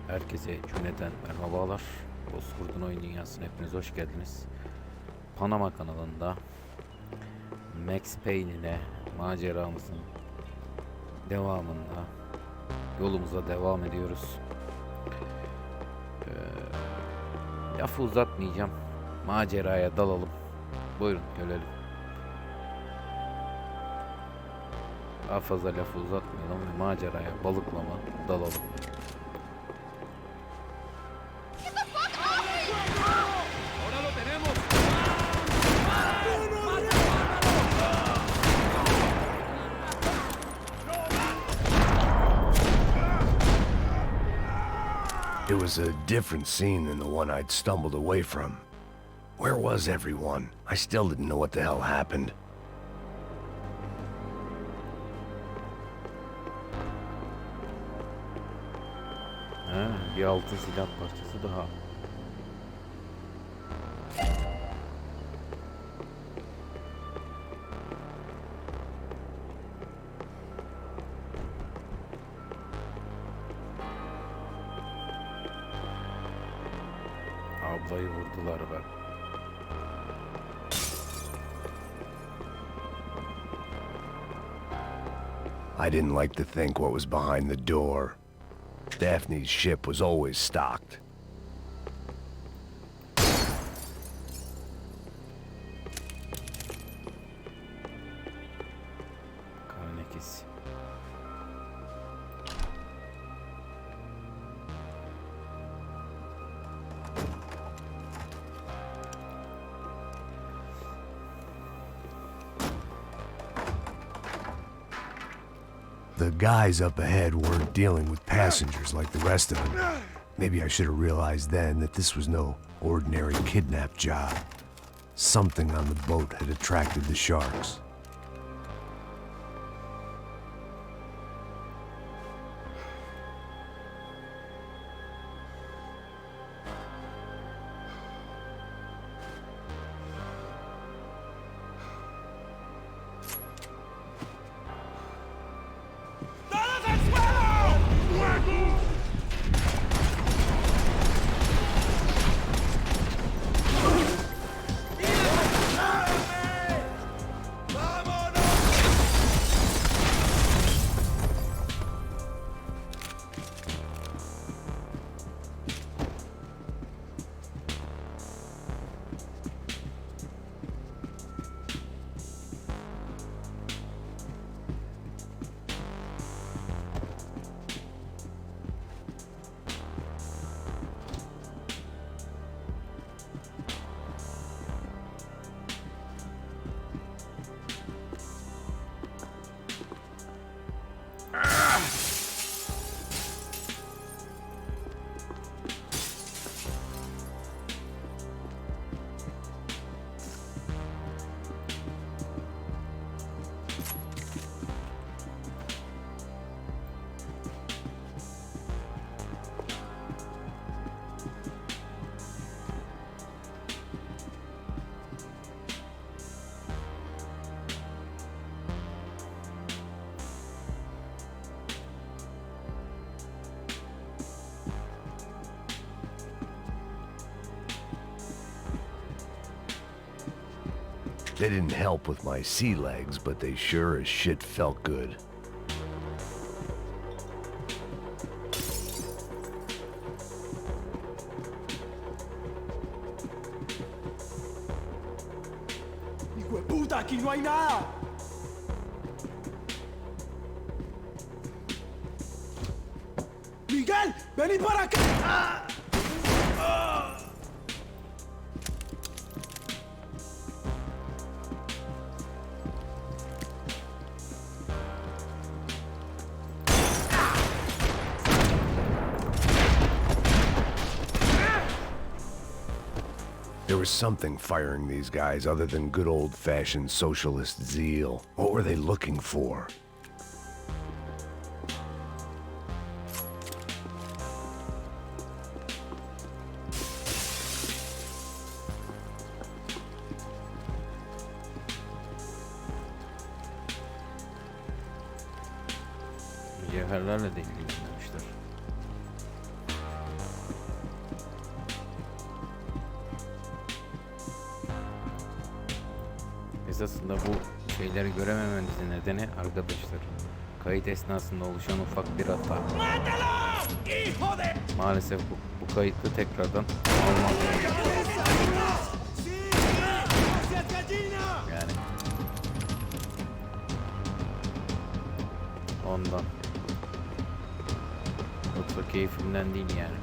Herkese cümleten merhabalar. Bozkurt'un oyun dünyasına hepiniz hoş geldiniz. Panama kanalında Max Payne ile maceramızın devamında yolumuza devam ediyoruz. Lafı uzatmayacağım. Maceraya dalalım. Buyurun görelim. Daha fazla lafı uzatmayalım ve maceraya balıklama dalalım. It was a different scene than the one I'd stumbled away from. Where was everyone? I still didn't know what the hell happened. Bir altın silah parçası daha. Ablayı vurdular be. I didn't like to think what was behind the door. Daphne's ship was always stocked. Karnekis. The guys up ahead weren't dealing with passengers like the rest of them. Maybe I should have realized then that this was no ordinary kidnap job. Something on the boat had attracted the sharks. They didn't help with my sea legs, but they sure as shit felt good. ¡Hijo de puta! ¡Aquí no hay nada! ¡Miguel! ¡Vení para acá! ¡Ah! ¡Ah! There was something firing these guys other than good old-fashioned socialist zeal. What were they looking for? Mücevherlerle de ilgilenmişler. haritasında bu şeyleri göremememizin nedeni arkadaşlar, kayıt esnasında oluşan ufak bir hata. Maalesef bu kayıtlı tekrardan almak yani ondan. Yoksa keyfimden değil yani.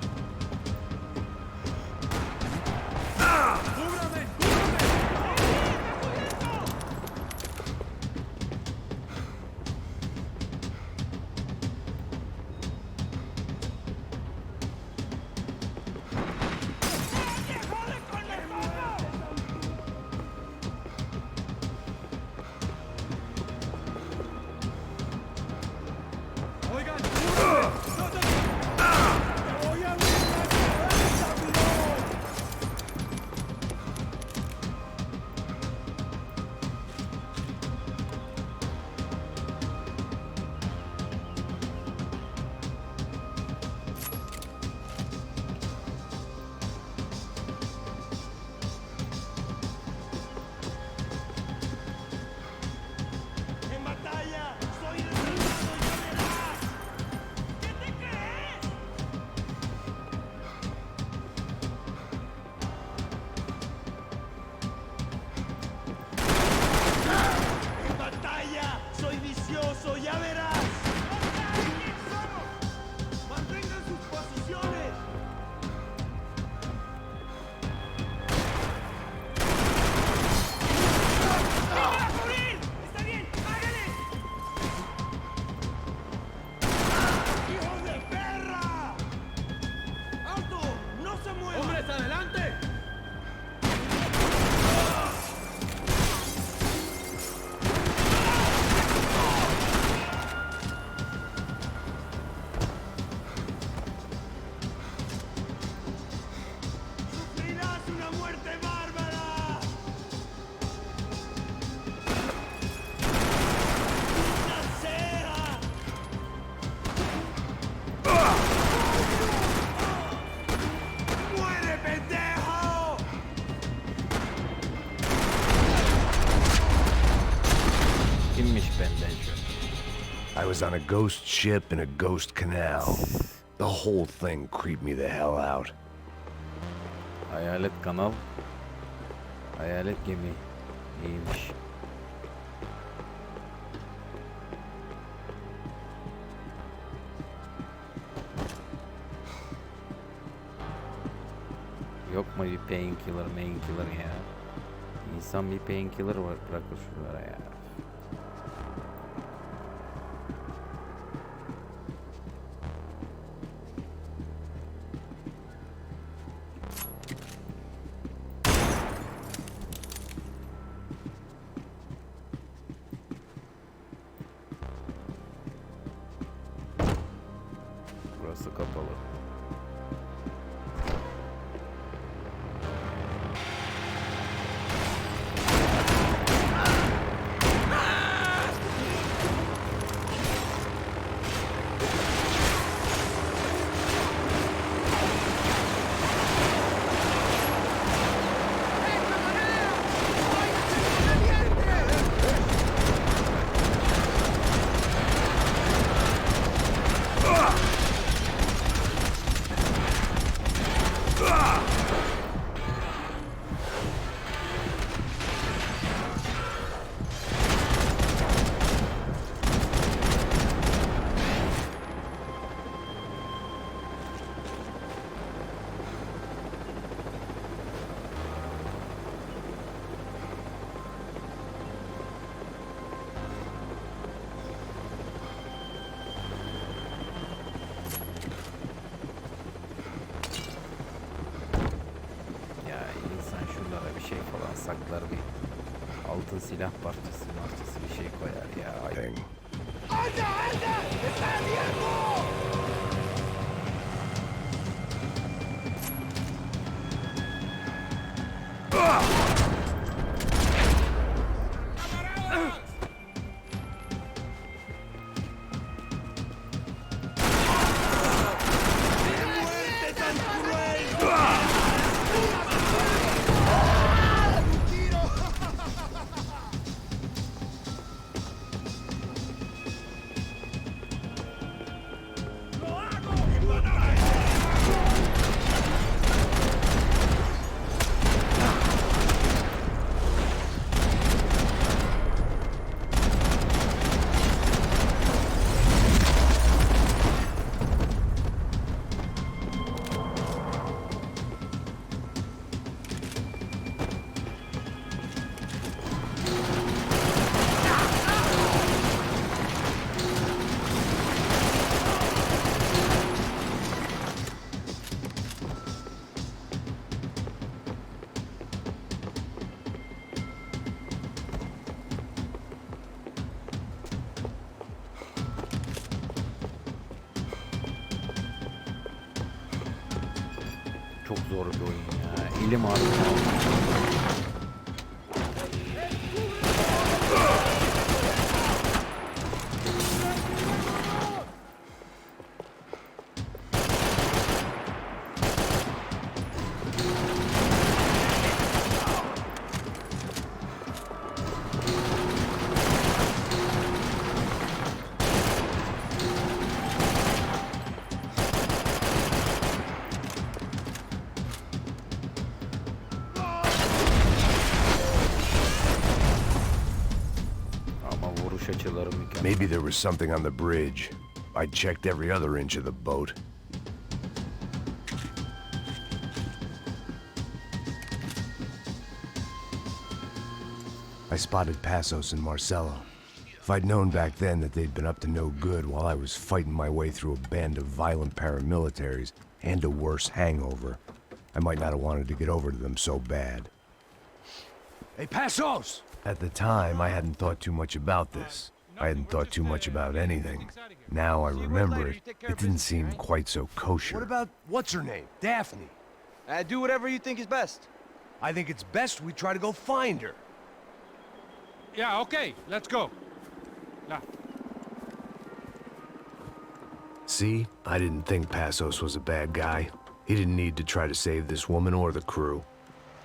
I was on a ghost ship in a ghost canal. The whole thing creeped me the hell out. Hayalet kanal, hayalet gemi iyiymiş. Yok mu bir painkiller ya? İnsan bir painkiller var, bırakır şunlara ya. Burası kapalı. Saklar bir altın silah parçası bir şey koyar ya. Thing. Çok zor bir oyun ya. Elim ağrıyor. Maybe there was something on the bridge. I checked every other inch of the boat. I spotted Passos and Marcelo. If I'd known back then that they'd been up to no good while I was fighting my way through a band of violent paramilitaries and a worse hangover, I might not have wanted to get over to them so bad. Hey, Passos! At the time, I hadn't thought too much about this. I hadn't thought too much about anything. Now I remember it, it didn't seem quite so kosher. What about, what's her name? Daphne. Do whatever you think is best. I think it's best we try to go find her. Yeah, okay, let's go. Yeah. See? I didn't think Passos was a bad guy. He didn't need to try to save this woman or the crew.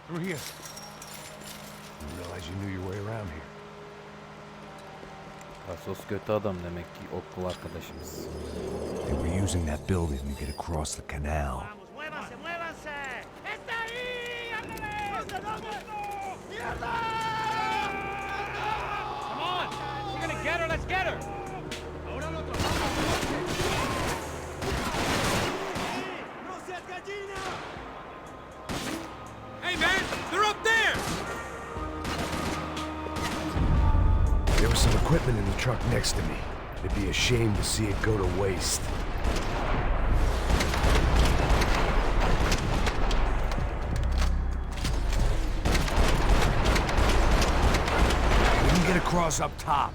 Through here. Didn't realize you knew your way around here. Passos kötü adam demek ki, okul arkadaşımız. They were using that building to get across the canal. ¡Muévanse, muévanse! ¡Está ahí! ¡Ándale! ¡Mierda! Come on! We're gonna get her, let's get her! ¡No seas gallina! Hey man, they're up there! There was some equipment in the truck next to me. It'd be a shame to see it go to waste. We can get across up top.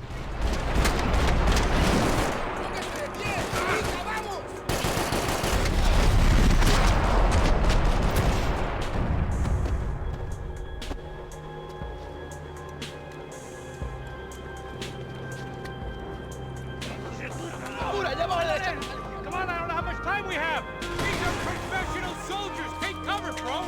Come on, I don't know how much time we have! These are professional soldiers! Take cover, bro!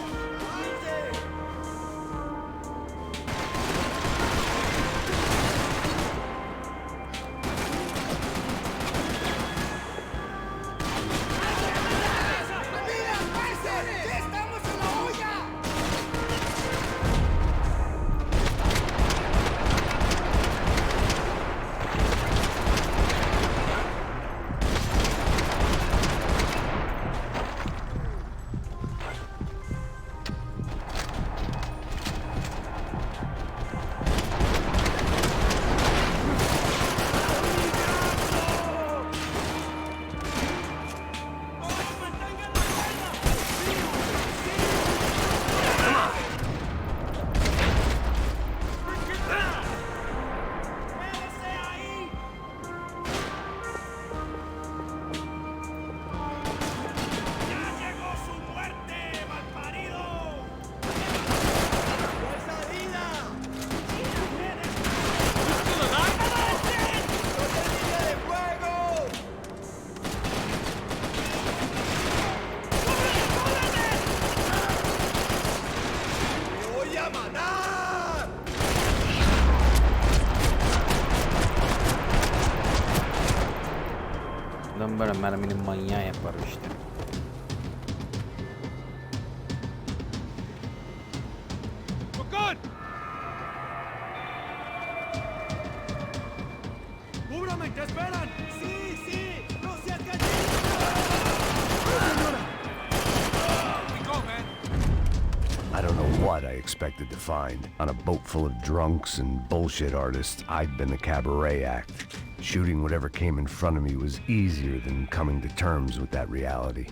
Ben böyle merminin manyağı yaparım işte. We're good! ¡Cúbrame, te esperan! ¡Sí, sí! ¡No seas gallina! We go, man! I don't know what I expected to find. On a boat full of drunks and bullshit artists, I'd been the cabaret act. Shooting whatever came in front of me was easier than coming to terms with that reality.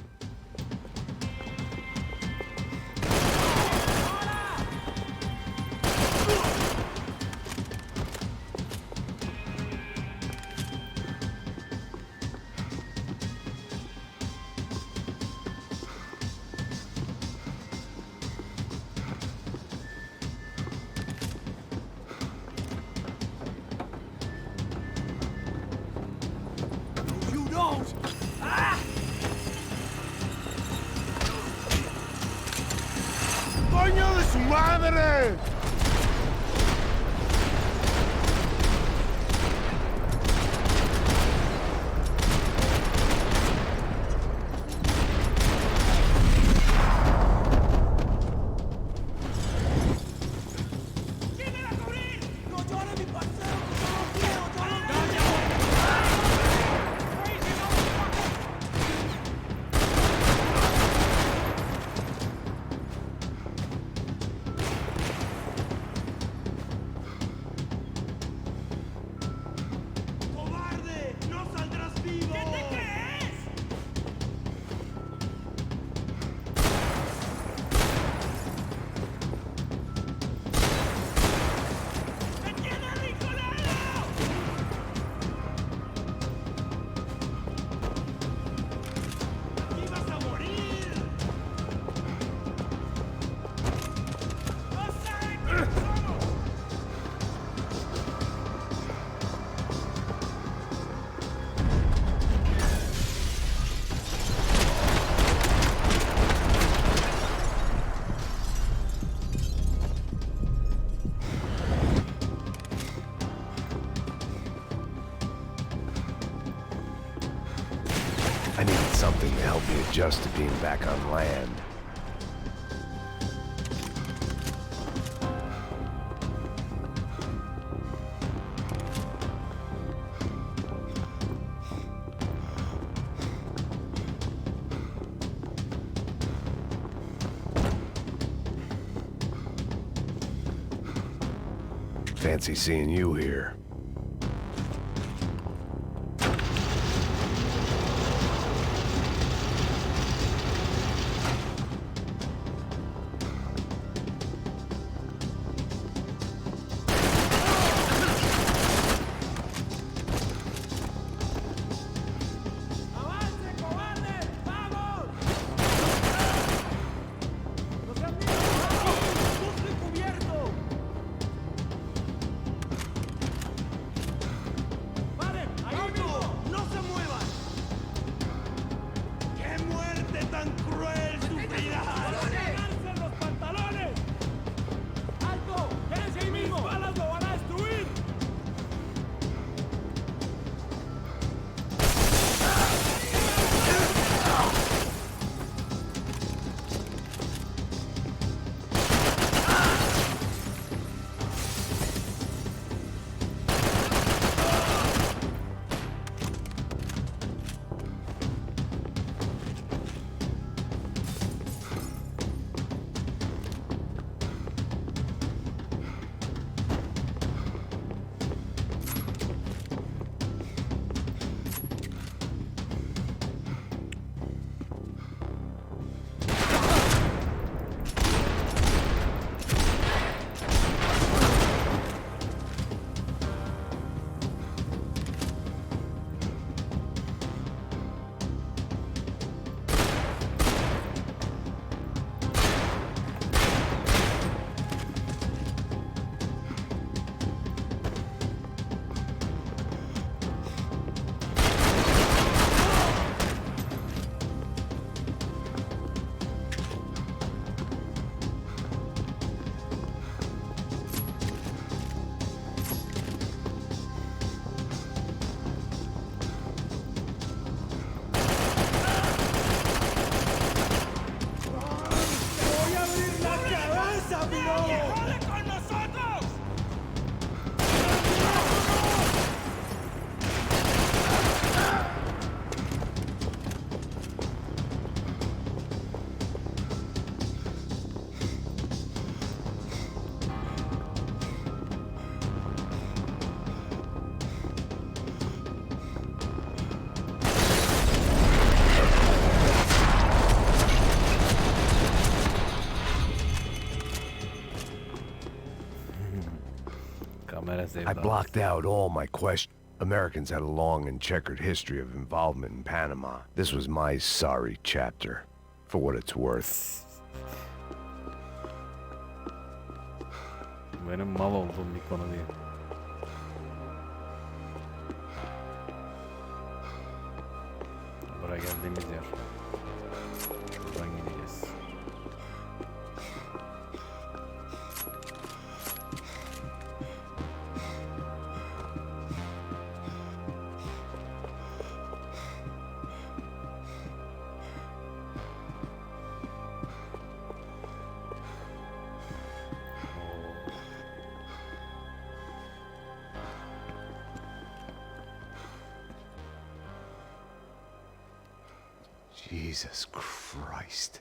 madre! I needed something to help me adjust to being back on land. Fancy seeing you here. ¡Avance, cobarde! ¡Vamos! ¡No sean niños! ¡Busco cubierto! ¡Paren! ¡Ahí mismo! ¡No se muevan! ¡Qué muerte tan cruel sufrirán! ¡Agarrarse los pantalones! ¡Alto! ¡Quédense ahí mismo! ¡Mis balas lo van a destruir! ¡Voy a abrir la cabeza, piro! ¡Jode con nosotros! Kamera I sevdası. blocked out all my questions. Americans had a long and checkered history of involvement in Panama. This was my sorry chapter, for what it's worth. Benim mal olduğum bir konu değil. Buraya geldiğimiz yer. Buradan gideceğiz. Jesus Christ.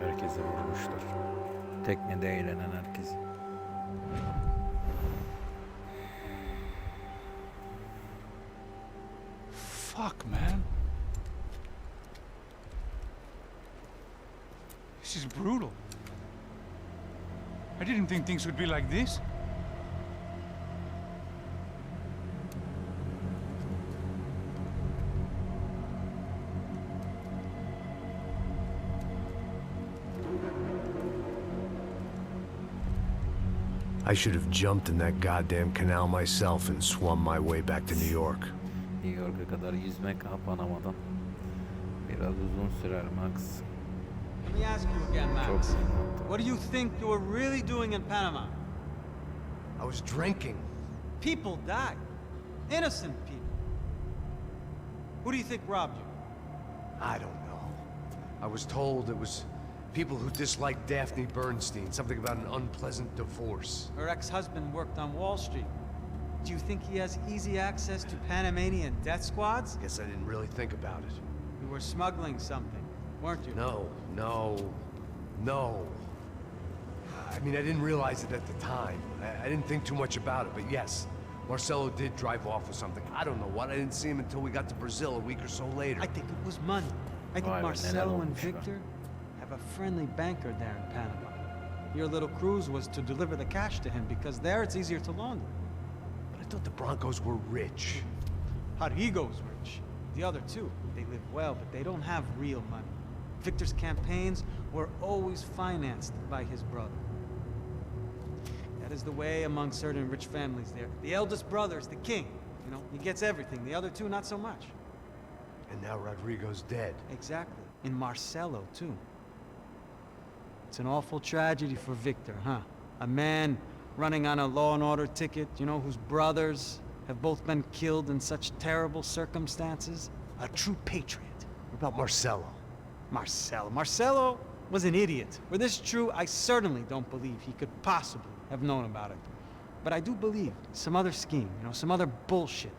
Herkese vurmuşlar. Teknede eğlenen herkes. Fuck, man. This is brutal. I didn't think things would be like this. I should have jumped in that goddamn canal myself and swum my way back to New York. New York'a kadar yüzmek ha Panama'dan. Biraz uzun sürer Max. Let me ask you again, Çok Max. sıkıntı. What do you think you were really doing in Panama? I was drinking. People died. Innocent people. Who do you think robbed you? I don't know. I was told it was people who disliked Daphne Bernstein, something about an unpleasant divorce. Her ex-husband worked on Wall Street. Do you think he has easy access to Panamanian death squads? Guess I didn't really think about it. You were smuggling something, weren't you? No. I mean, I didn't realize it at the time. I didn't think too much about it, but yes, Marcelo did drive off with something. I don't know what. I didn't see him until we got to Brazil a week or so later. I think it was money. I think Vay be, Marcelo neler and olmuş be. Victor have a friendly banker there in Panama. Your little cruise was to deliver the cash to him because there it's easier to launder. But I thought the Broncos were rich. Rodrigo's rich. The other two, they live well, but they don't have real money. Victor's campaigns were always financed by his brother. That is the way among certain rich families there. The eldest brother is the king. You know, he gets everything. The other two, not so much. And now Rodrigo's dead. Exactly. And Marcelo, too. It's an awful tragedy for Victor, huh? A man running on a law and order ticket, you know, whose brothers have both been killed in such terrible circumstances. A true patriot. What about Marcelo? Marcelo was an idiot. Were this true, I certainly don't believe he could possibly have known about it. But I do believe some other scheme, you know, some other bullshit.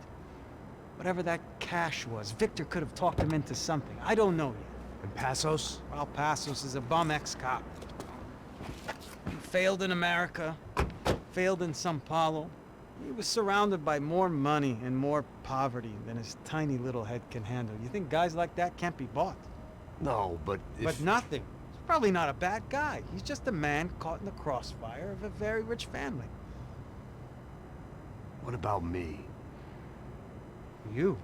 Whatever that cash was, Victor could have talked him into something. I don't know yet. And Passos? Well, Passos is a bum ex-cop. He failed in America, failed in Sao Paulo. He was surrounded by more money and more poverty than his tiny little head can handle. You think guys like that can't be bought? No, but if... But nothing. He's probably not a bad guy. He's just a man caught in the crossfire of a very rich family. What about me? You.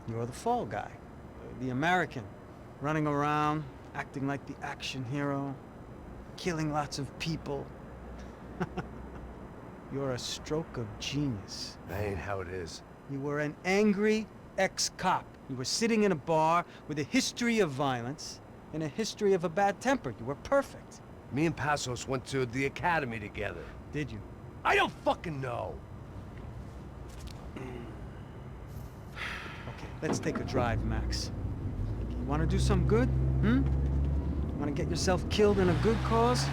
You're the fall guy. The American. Running around, acting like the action hero. Killing lots of people. You're a stroke of genius. That ain't how it is. You were an angry ex-cop. You were sitting in a bar with a history of violence and a history of a bad temper. You were perfect. Me and Passos went to the academy together. Did you? I don't fucking know. Okay, let's take a drive, Max. You want to do some good? Want to get yourself killed in a good cause?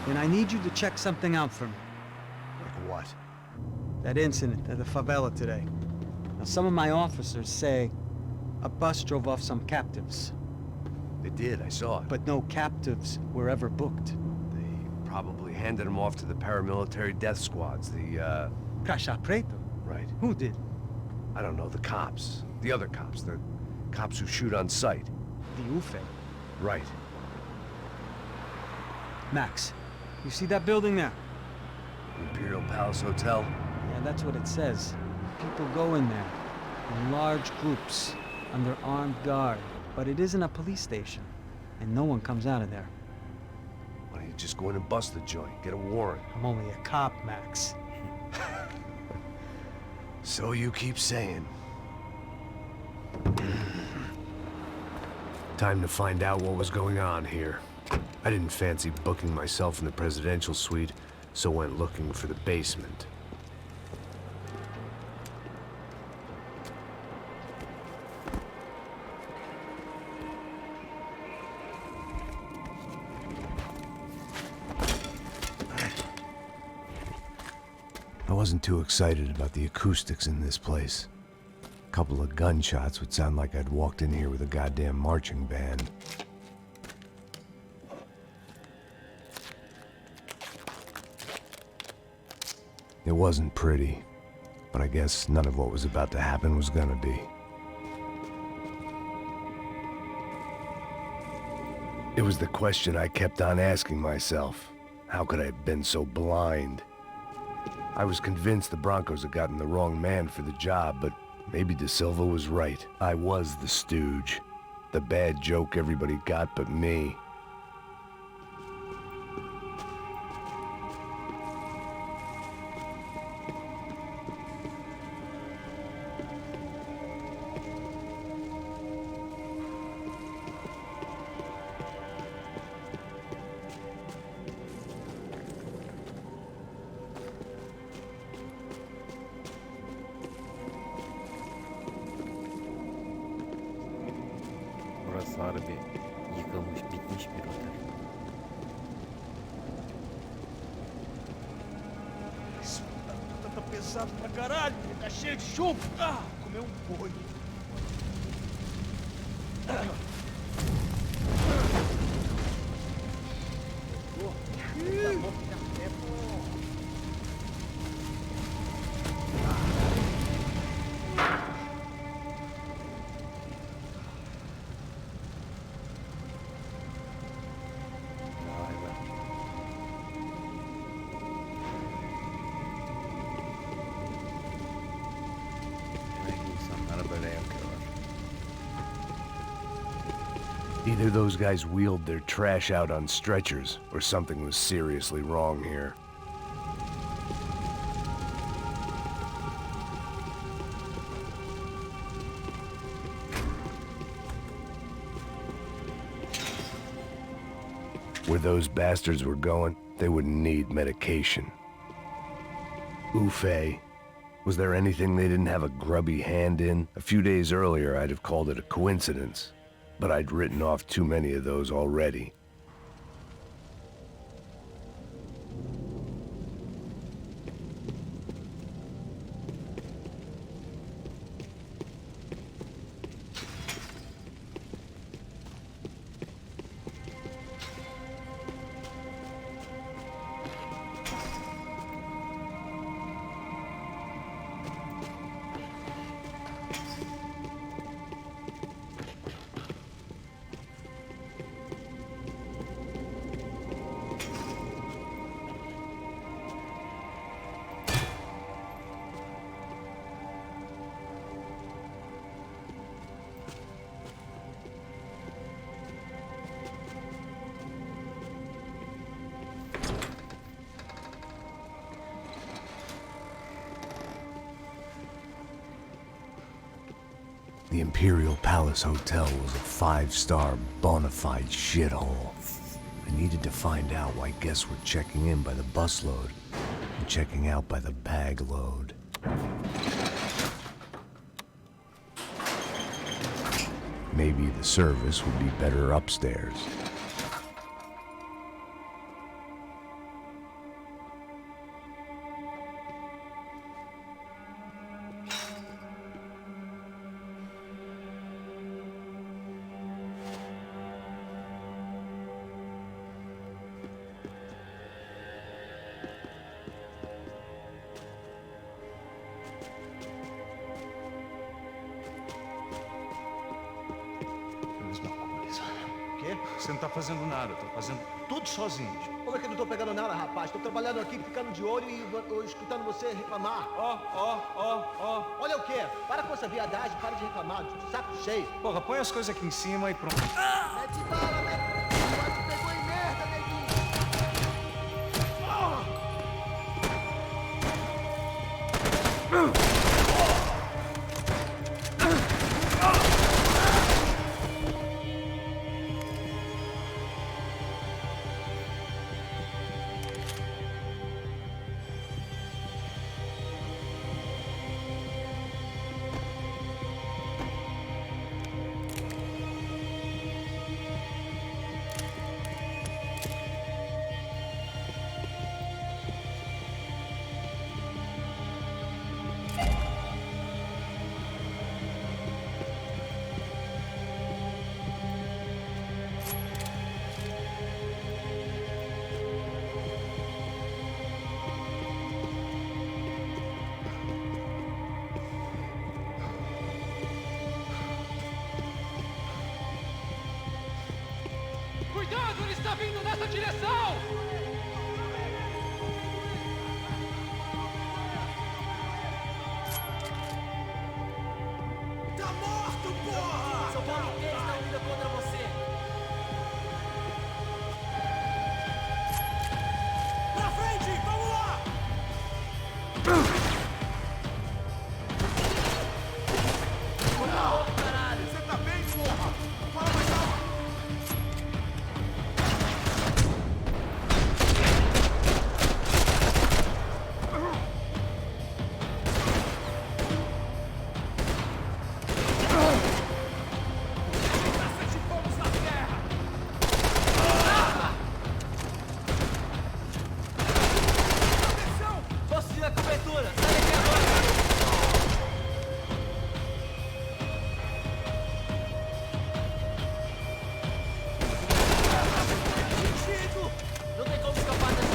Then I need you to check something out for me. Like what? That incident at the favela today. Now, some of my officers say a bus drove off some captives, They did, I saw it. but no captives were ever booked. They probably handed them off to the paramilitary death squads, the, Caixa Preto? Right. Who did? I don't know, the cops. The other cops, the cops who shoot on sight. The UFE. Right. Max, you see that building there? Imperial Palace Hotel? Yeah, that's what it says. People go in there, in large groups, under armed guard. But it isn't a police station, and no one comes out of there. Why don't you just go in and bust the joint, get a warrant? I'm only a cop, Max. So you keep saying. Time to find out what was going on here. I didn't fancy booking myself in the presidential suite, so went looking for the basement. wasn't too excited about the acoustics in this place. A couple of gunshots would sound like I'd walked in here with a goddamn marching band. It wasn't pretty, but I guess none of what was about to happen was gonna be. It was the question I kept on asking myself. How could I have been so blind? I was convinced the Broncos had gotten the wrong man for the job, but maybe De Silva was right. I was the stooge. The bad joke everybody got but me. Burası harbi yıkılmış, bitmiş bir otel. Isso tá pesado pra caralho. Tá cheio de chumbo. Ah, comeu boi. Vay be. Demek insanlara böyle yapıyorlar. Either those guys wheeled their trash out on stretchers, or something was seriously wrong here. Where those bastards were going, they wouldn't need medication. Oof-ay. Was there anything they didn't have a grubby hand in? A few days earlier, I'd have called it a coincidence, but I'd written off too many of those already. The Imperial Palace Hotel was a five-star, bona fide shithole. I needed to find out why guests were checking in by the busload and checking out by the bag load. Maybe the service would be better upstairs. Mesma coisa. O quê? Você não tá fazendo nada, tô fazendo tudo sozinho. Como é que eu não tô pegando nada, rapaz? Tô trabalhando aqui, ficando de olho e escutando você reclamar. Ó. Olha o quê? Para com essa viadagem, para de reclamar. Saco cheio. Porra, põe as coisas aqui em cima e pronto. Mete bala, mete. Quase pegou em merda, neguinho. Ele está vindo nessa direção! Tá morto, porra! São Paulo inteiro está unido contra você. Pra frente, vamos lá! Você tá bem, porra? Fala mais alto! Cacete, fomos na terra! Atenção! Posso tirar a cobertura? Sai daqui agora! Não tem como escapar dessa.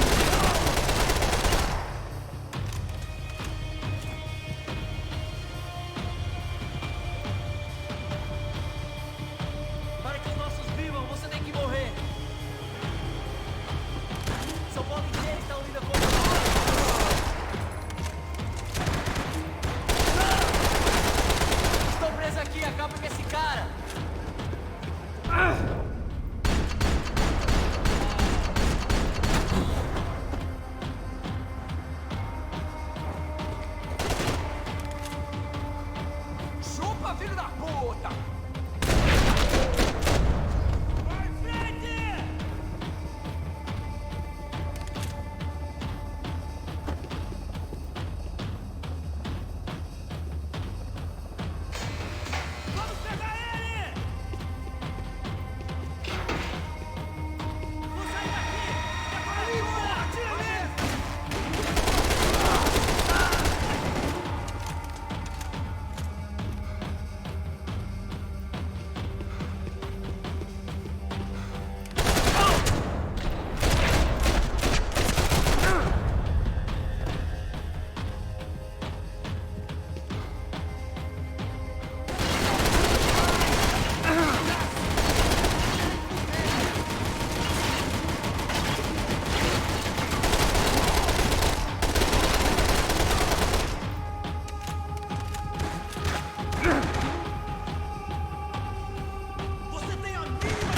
Para que os nossos vivam, você tem que morrer. São Paulo inteiro está unida contra nós. Estou preso aqui, acaba com esse cara. Chupa, filho da puta! Vai em frente! Vamos pegar ele! Vou sair daqui! Agora, atira nele! Você tem a mínima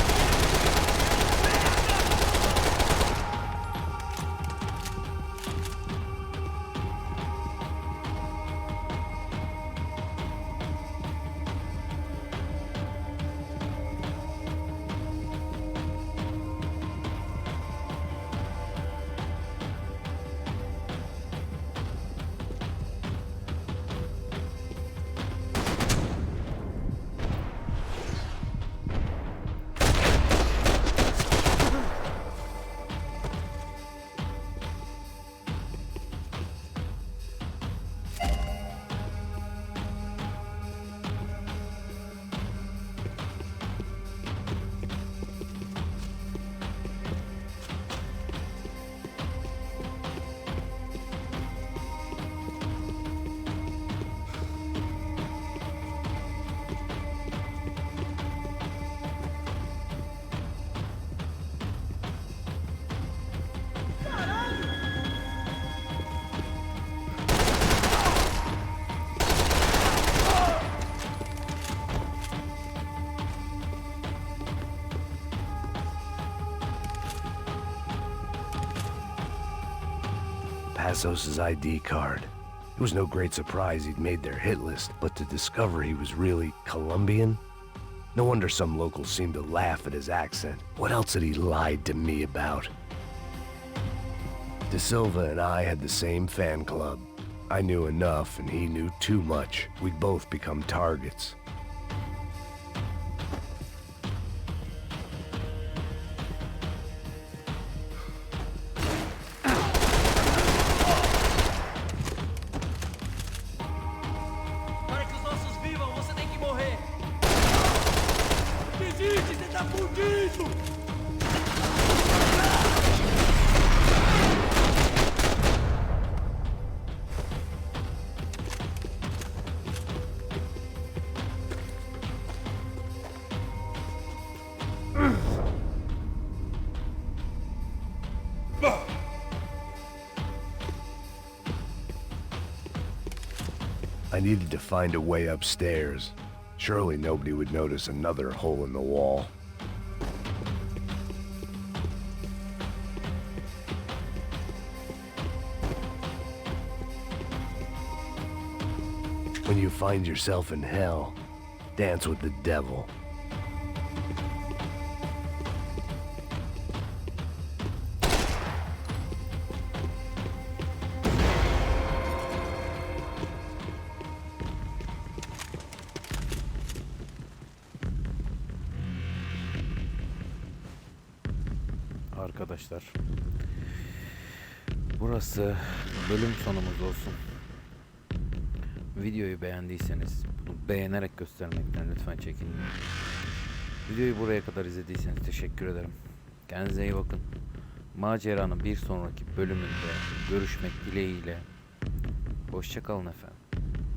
Passos' ID card. It was no great surprise he'd made their hit list, but to discover he was really Colombian? No wonder some locals seemed to laugh at his accent. What else had he lied to me about? De Silva and I had the same fan club. I knew enough and he knew too much. We'd both become targets. Para que os nossos vivam, você tem que morrer. Desiste, você tá fudido! I needed to find a way upstairs. Surely nobody would notice another hole in the wall. When you find yourself in hell, dance with the devil. Arkadaşlar, burası bölüm sonumuz olsun. Videoyu beğendiyseniz bunu beğenerek göstermekten lütfen çekinmeyin. Videoyu buraya kadar izlediyseniz teşekkür ederim. Kendinize iyi bakın. Maceranın bir sonraki bölümünde görüşmek dileğiyle. Hoşça kalın efendim.